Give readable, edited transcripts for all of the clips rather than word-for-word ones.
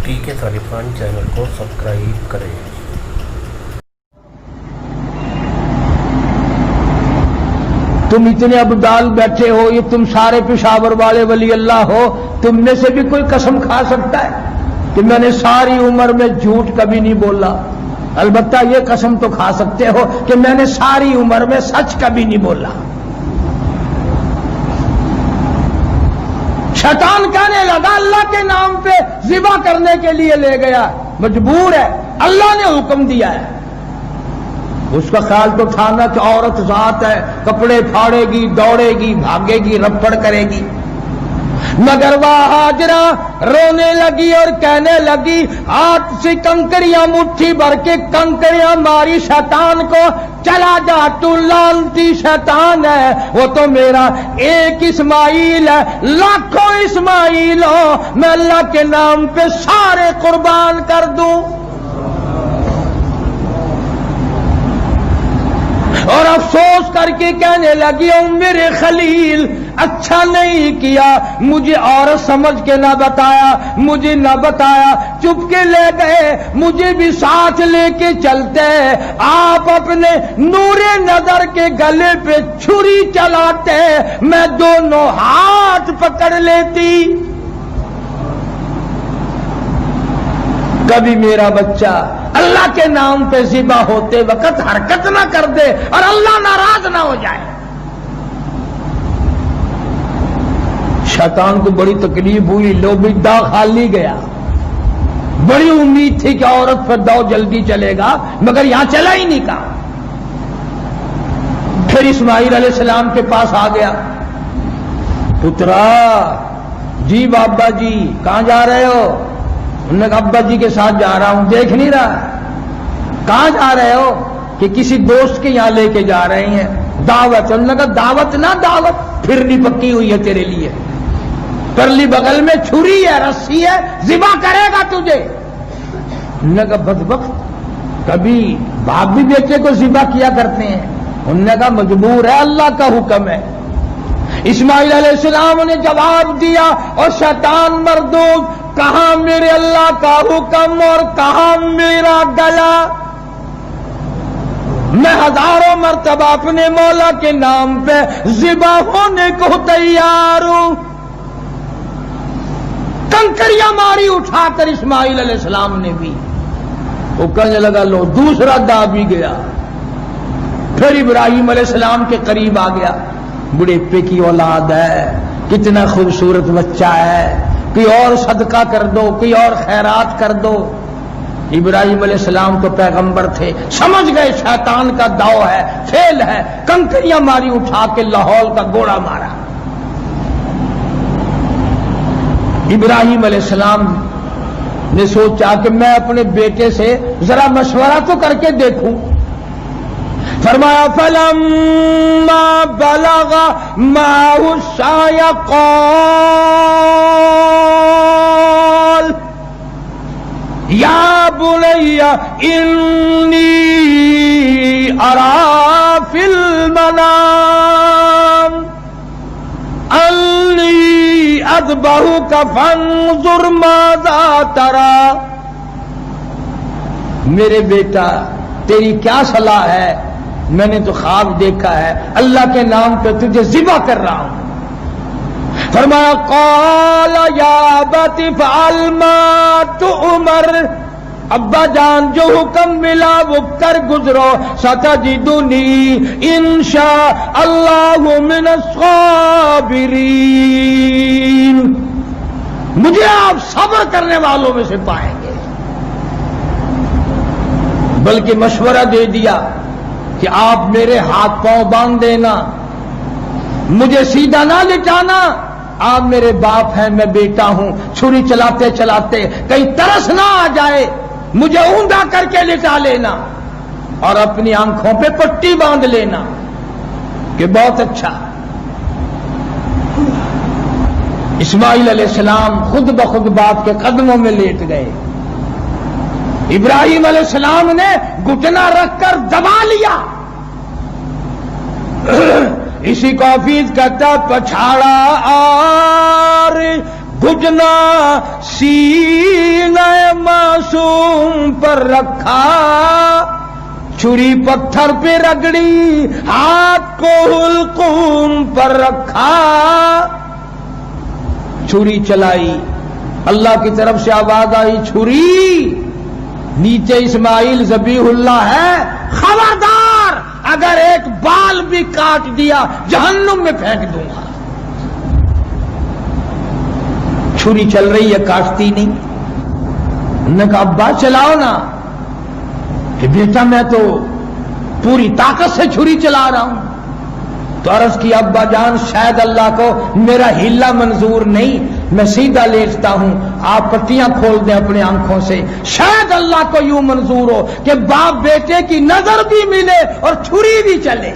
T کے Taliban channel کو subscribe کریں۔ تم اتنے ابدال بیٹھے ہو، یہ تم سارے پشاور والے ولی اللہ ہو، تم میں سے بھی کوئی قسم کھا سکتا ہے کہ میں نے ساری عمر میں جھوٹ کبھی نہیں بولا؟ البتہ یہ قسم تو کھا سکتے ہو کہ میں نے ساری عمر میں سچ کبھی نہیں بولا۔ شیطان کہنے لگا اللہ کے نام پہ ذبح کرنے کے لیے لے گیا، مجبور ہے، اللہ نے حکم دیا ہے۔ اس کا خیال تو اٹھانا کہ عورت ذات ہے، کپڑے پھاڑے گی، دوڑے گی، بھاگے گی، رپڑ کرے گی، مگر وہ ہاجرہ رونے لگی اور کہنے لگی ہاتھ سے کنکریاں مٹھی بھر کے کنکریاں ماری شیطان کو، چلا جا تو لعنتی شیطان ہے، وہ تو میرا ایک اسماعیل ہے، لاکھوں اسماعیل ہو، میں اللہ کے نام پہ سارے قربان کر دوں۔ اور افسوس کر کے کہنے لگی او میرے خلیل، اچھا نہیں کیا، مجھے عورت سمجھ کے نہ بتایا، مجھے نہ بتایا، چپ کے لے گئے، مجھے بھی ساتھ لے کے چلتے، آپ اپنے نور نظر کے گلے پہ چھری چلاتے، میں دونوں ہاتھ پکڑ لیتی۔ کبھی میرا بچہ اللہ کے نام پہ ذبح ہوتے وقت حرکت نہ کر دے اور اللہ ناراض نہ ہو جائے۔ شیطان کو بڑی تکلیف ہوئی، لو بھی داغ خالی گیا، بڑی امید تھی کہ عورت پر داؤ جلدی چلے گا، مگر یہاں چلا ہی نہیں کہا۔ پھر اسماعیل علیہ السلام کے پاس آ گیا، پترا جی بابا جی کہاں جا رہے ہو؟ انہوں نے کہا ابا جی کے ساتھ جا رہا ہوں۔ دیکھ نہیں رہا؟ کہاں جا رہے ہو؟ کہ کسی دوست کے یہاں لے کے جا رہے ہیں، دعوت۔ انہوں نے کہا دعوت نہ دعوت، پھرنی پکی ہوئی ہے تیرے لیے، پرلی بغل میں چھری ہے، رسی ہے، ذبح کرے گا تجھے۔ انہوں نے کہا بدبخت، کبھی باپ بھی بیٹے کو ذبح کیا کرتے ہیں۔ انہوں نے کہا مجبور ہے، اللہ کا حکم ہے۔ اسماعیل علیہ السلام نے جواب دیا اور شیطان مردود، کہاں میرے اللہ کا حکم اور کہاں میرا گلا؟ میں ہزاروں مرتبہ اپنے مولا کے نام پہ ذبح ہونے کو تیار ہوں۔ کنکریاں ماری اٹھا کر اسماعیل علیہ السلام نے بھی، وہ کہنے لگا لو دوسرا دا بھی گیا۔ پھر ابراہیم علیہ السلام کے قریب آ گیا، بڑھیپے کی اولاد ہے، کتنا خوبصورت بچہ ہے، کوئی اور صدقہ کر دو، کوئی اور خیرات کر دو۔ ابراہیم علیہ السلام تو پیغمبر تھے، سمجھ گئے شیطان کا داؤ ہے، فیل ہے، کنکریاں ماری اٹھا کے لاہور کا گوڑا مارا۔ ابراہیم علیہ السلام نے سوچا کہ میں اپنے بیٹے سے ذرا مشورہ تو کر کے دیکھوں۔ فرمایا فلما بلغ معه السعي قال یا بني انی ارى في المنام انی اذبحك فانظر ماذا ترى۔ میرے بیٹا تیری کیا صلاح ہے؟ میں نے تو خواب دیکھا ہے، اللہ کے نام پہ تجھے ذبح کر رہا ہوں۔ فرمایا قال یا ابت افعل ما تؤمر، ابا جان جو حکم ملا وہ کر گزرو، ستجدنی انشاء اللہ من الصابرین، مجھے آپ صبر کرنے والوں میں سے پائیں گے۔ بلکہ مشورہ دے دیا کہ آپ میرے ہاتھ پاؤں باندھ دینا، مجھے سیدھا نہ لٹانا، آپ میرے باپ ہیں، میں بیٹا ہوں، چھری چلاتے چلاتے کہیں ترس نہ آ جائے، مجھے اوندا کر کے لٹا لینا اور اپنی آنکھوں پہ پٹی باندھ لینا۔ کہ بہت اچھا۔ اسماعیل علیہ السلام خود بخود باپ کے قدموں میں لیٹ گئے۔ ابراہیم علیہ السلام نے گھٹنا رکھ کر دبا لیا۔ اسی کو حفیظ کہتا پچھاڑا اور گھٹنا سینہ معصوم پر رکھا، چھری پتھر پہ رگڑی ہاتھ کو حلقوم پر رکھا، چھری چلائی، اللہ کی طرف سے آواز آئی چھری، نیچے اسماعیل ذبیح اللہ ہے، خبردار اگر ایک بال بھی کاٹ دیا جہنم میں پھینک دوں گا۔ چھری چل رہی ہے، کاٹتی نہیں۔ انہوں نے کہا ابا چلاؤ نا، کہ بیٹا میں تو پوری طاقت سے چھری چلا رہا ہوں۔ تو عرض کی ابا جان شاید اللہ کو میرا ہیلا منظور نہیں، میں سیدھا لیٹتا ہوں، آپ پٹیاں کھول دیں اپنے آنکھوں سے، شاید اللہ کو یوں منظور ہو کہ باپ بیٹے کی نظر بھی ملے اور چھری بھی چلے۔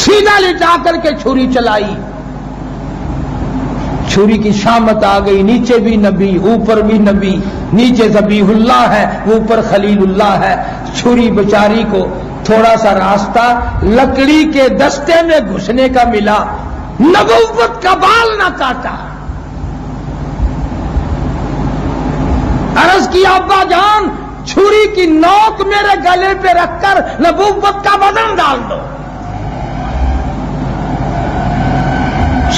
سیدھا لٹا کر کے چھری چلائی، چھری کی شامت آ گئی، نیچے بھی نبی اوپر بھی نبی، نیچے ذبیح اللہ ہے اوپر خلیل اللہ ہے۔ چھری بیچاری کو تھوڑا سا راستہ لکڑی کے دستے میں گھسنے کا ملا، نبوت کا بال نہ کاٹا۔ عرض کیا ابا جان چھری کی نوک میرے گلے پہ رکھ کر نبوت کا وزن ڈال دو۔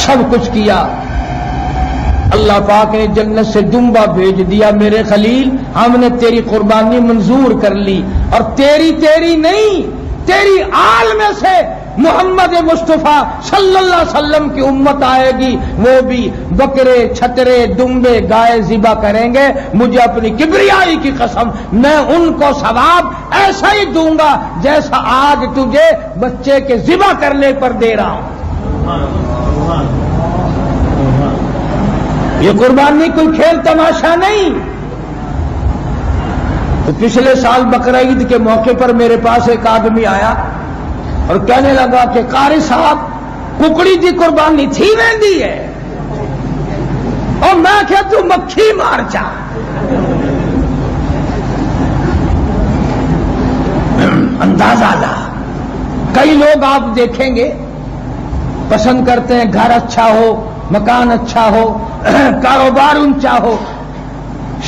سب کچھ کیا، اللہ پاک نے جنت سے دمبا بھیج دیا، میرے خلیل ہم نے تیری قربانی منظور کر لی، اور تیری نہیں، تیری آل میں سے محمد مصطفیٰ صلی اللہ علیہ وسلم کی امت آئے گی، وہ بھی بکرے چھترے دمبے گائے ذبح کریں گے، مجھے اپنی کبریائی کی قسم میں ان کو ثواب ایسا ہی دوں گا جیسا آج تجھے بچے کے ذبح کرنے پر دے رہا ہوں۔ یہ قربانی کوئی کھیل تماشا نہیں۔ تو پچھلے سال بقرعید کے موقع پر میرے پاس ایک آدمی آیا اور کہنے لگا کہ قاری صاحب ککڑی دی قربانی تھی ویندی ہے، اور میں کہ تو مکھی مار چا۔ اندازہ لا، کئی لوگ آپ دیکھیں گے پسند کرتے ہیں گھر اچھا ہو، مکان اچھا ہو، کاروبار اونچا ہو،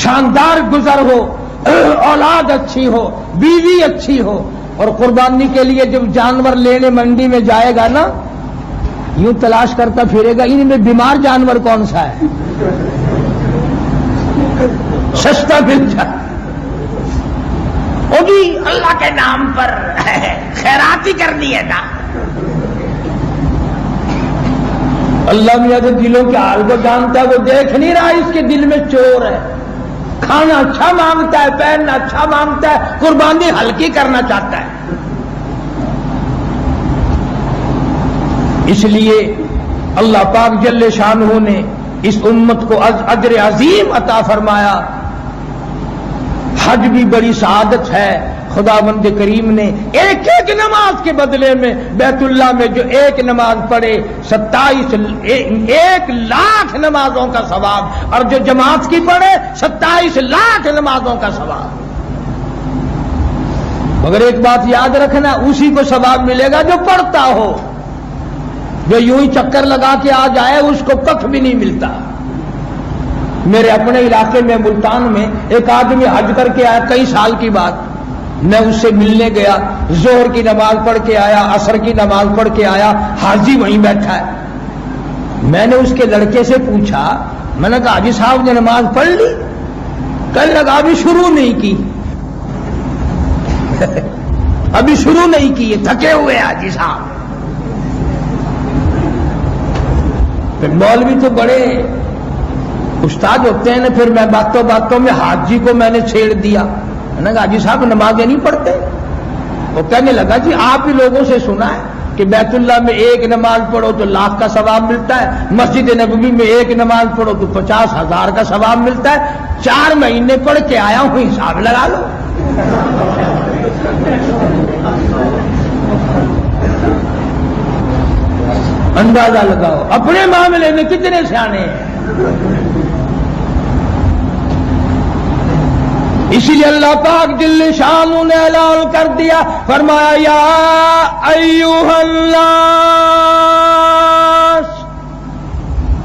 شاندار گزر ہو، اولاد اچھی ہو، بیوی اچھی ہو، اور قربانی کے لیے جب جانور لینے منڈی میں جائے گا نا، یوں تلاش کرتا پھرے گا ان میں بیمار جانور کون سا ہے، سستا مل جائے۔ وہ بھی اللہ کے نام پر خیرات ہی کرنی ہے نا۔ اللہ میاں تو دلوں کے حال کو جانتا ہے، وہ دیکھ نہیں رہا اس کے دل میں چور ہے، کھانا اچھا مانگتا ہے، پہننا اچھا مانگتا ہے، قربانی ہلکی کرنا چاہتا ہے۔ اس لیے اللہ پاک جل شانہ نے اس امت کو اجر عظیم عطا فرمایا۔ حج بھی بڑی سعادت ہے، خداوند کریم نے ایک ایک نماز کے بدلے میں بیت اللہ میں جو ایک نماز پڑھے 1 لاکھ نمازوں کا ثواب، اور جو جماعت کی پڑھے 27 لاکھ نمازوں کا ثواب۔ مگر ایک بات یاد رکھنا، اسی کو ثواب ملے گا جو پڑھتا ہو، جو یوں ہی چکر لگا کے آ جائے اس کو کچھ بھی نہیں ملتا۔ میرے اپنے علاقے میں ملتان میں ایک آدمی حج کر کے آیا، کئی سال کی بات، میں اس سے ملنے گیا، ظہر کی نماز پڑھ کے آیا، عصر کی نماز پڑھ کے آیا، حاجی وہیں بیٹھا ہے۔ میں نے اس کے لڑکے سے پوچھا، میں نے کہا حاجی صاحب نے نماز پڑھ لی؟ کہنے لگا ابھی شروع نہیں کی ابھی شروع نہیں کی، یہ تھکے ہوئے حاجی صاحب۔ مولوی تو بڑے استاد ہوتے ہیں نا، پھر میں باتوں باتوں میں حاجی کو میں نے چھیڑ دیا، میں نے کہا حاجی صاحب نمازیں نہیں پڑھتے؟ وہ کہنے لگا جی آپ ہی لوگوں سے سنا ہے کہ بیت اللہ میں ایک نماز پڑھو تو 1,00,000 کا ثواب ملتا ہے، مسجد نبوی میں ایک نماز پڑھو تو 50,000 کا ثواب ملتا ہے، 4 مہینے پڑھ کے آیا ہوں، حساب لگا لو۔ اندازہ لگاؤ اپنے معاملے میں کتنے سیانے ہیں۔ اسی لیے اللہ پاک جل شانہ نے اعلان کر دیا، فرمایا یا ایھا الناس